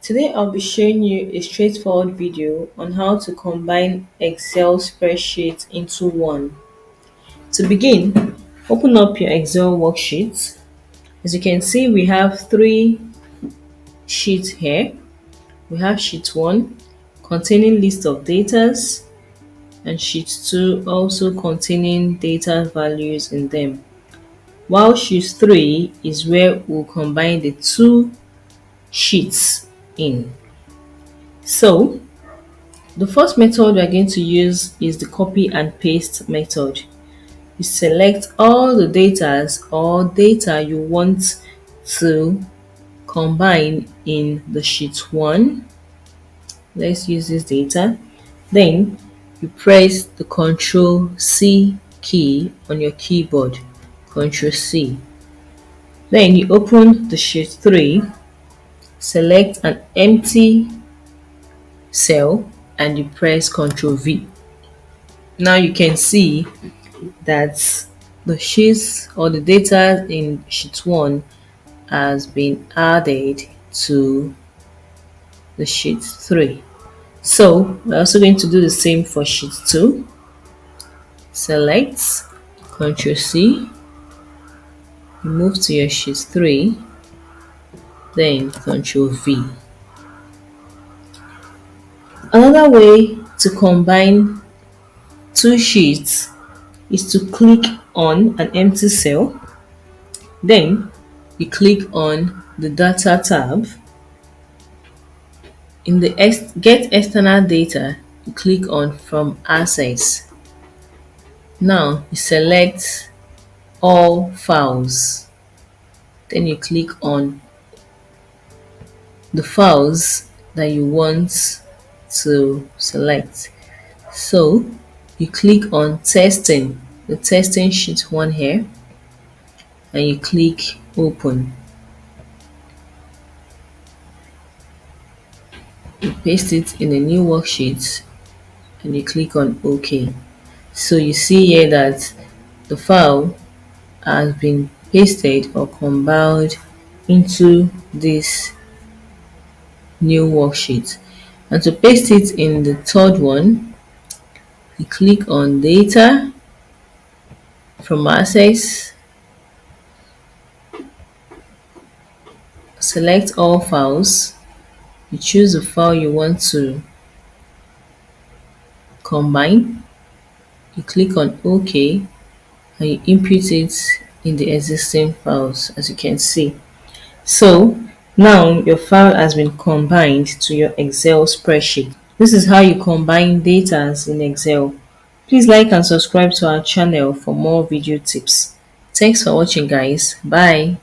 Today I'll be showing you a straightforward video on how to combine Excel spreadsheets into one. To begin, open up your Excel worksheet. As you can see, we have three sheets here. We have sheet 1 containing list of datas and sheet 2 also containing data values in them. While sheet 3 is where we'll combine the two sheets in. So, the first method we're going to use is the copy and paste method. You select all the data you want to combine in the sheet 1. Let's use this data. Then you press the Control C key on your keyboard. Control C. Then you open the sheet 3, select an empty cell and you press Ctrl V. Now you can see that the sheets or the data in sheet 1 has been added to the sheet 3. So we're also going to do the same for sheet 2. Select Ctrl C, move to your sheet 3, then Ctrl V. Another way to combine two sheets is to click on an empty cell, then you click on the Data tab. In the Get External Data, you click on From Assets. Now you select All Files, then you click on the files that you want to select. So you click on Testing, the testing sheet 1 here, and you click Open. You paste it in a new worksheet and you click on OK. So you see here that the file has been pasted or compiled into this new worksheet. And to paste it in the third one, you click on Data, From Assets, select All Files, you choose the file you want to combine, you click on OK, and you input it in the existing files, as you can see. So now your file has been combined to your Excel spreadsheet. This is how you combine data in Excel. Please like and subscribe to our channel for more video tips. Thanks for watching, guys. Bye.